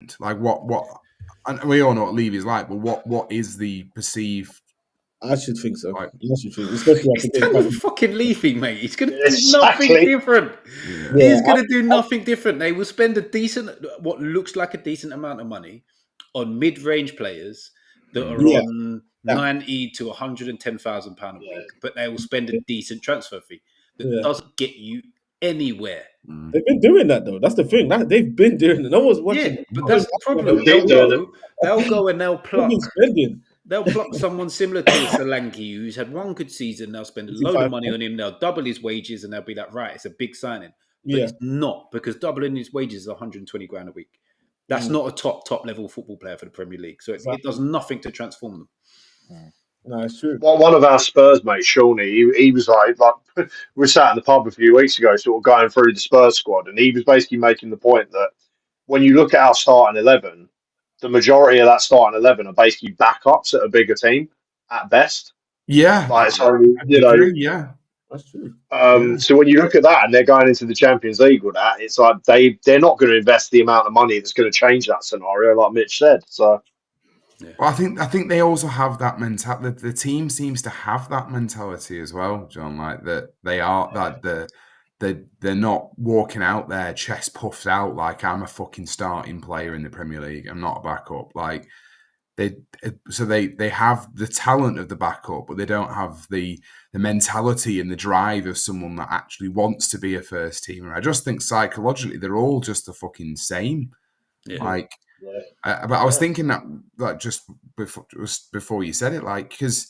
happened? Like what? And we all know what Levy's like, but what is the perceived? I should think so. Like, I should think, especially It's Daniel fucking Levy, mate. He's going to do nothing Exactly. different. yeah. He's going to do nothing different. They will spend what looks like a decent amount of money on mid-range players that are on 90 to 110,000 pound a week, but they will spend a decent transfer fee that doesn't get you anywhere. They've been doing that though. That's the thing. They've been doing it. No one's watching. Yeah, but that's the problem. They'll go and they'll pluck. They'll pluck someone similar to Solanke, who's had one good season. They'll spend a load of money on him. They'll double his wages, and they'll be like, right, it's a big signing. But it's not, because doubling his wages is 120 grand a week. That's not a top level football player for the Premier League. So it does nothing to transform them. No, it's true. Well, one of our Spurs mates, Shawnee, he was like we were sat in the pub a few weeks ago, sort of going through the Spurs squad, and he was basically making the point that when you look at our starting 11, the majority of that starting 11 are basically backups at a bigger team at best. Yeah. Like, so, you know, yeah. That's true. So when you look at that and they're going into the Champions League with that, it's like they're not going to invest the amount of money that's going to change that scenario, like Mitch said. So, well, I think they also have that mentality. The team seems to have that mentality as well, John. Like that they are that they're not walking out there chest puffed out like I'm a fucking starting player in the Premier League. I'm not a backup. Like they have the talent of the backup, but they don't have the mentality and the drive of someone that actually wants to be a first teamer. I just think psychologically they're all just the fucking same. Yeah. Like, but I was thinking that like just before you said it, like because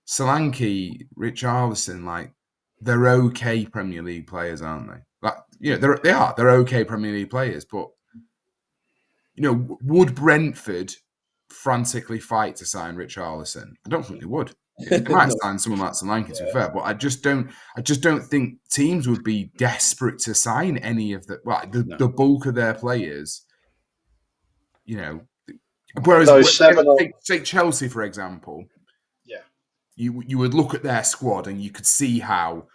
Solanke, Richarlison, like they're okay Premier League players, aren't they? Like, you know, they're okay Premier League players, but you know, would Brentford frantically fight to sign Richarlison? I don't think they would. They might sign someone like Solanke, to be fair, but I just don't think teams would be desperate to sign any of the bulk of their players. You know, whereas take Chelsea, for example. Yeah, you would look at their squad and you could see how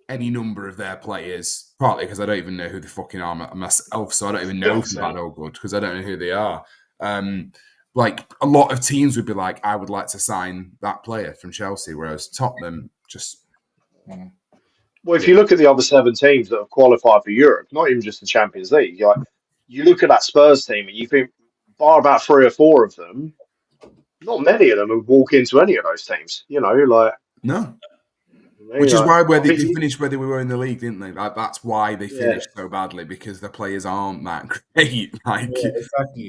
any number of their players, partly because I don't even know who the fucking are myself, so I don't even know if they're bad or good because I don't know who they are. Like a lot of teams would be like, I would like to sign that player from Chelsea, whereas Tottenham just. Well, if you look at the other 7 teams that have qualified for Europe, not even just the Champions League, you look at that Spurs team and you think, bar about 3 or 4 of them, not many of them would walk into any of those teams. You know, like no. Which is why they finished where they were in the league, didn't they? Like, that's why they finished so badly, because the players aren't that great. Like, exactly.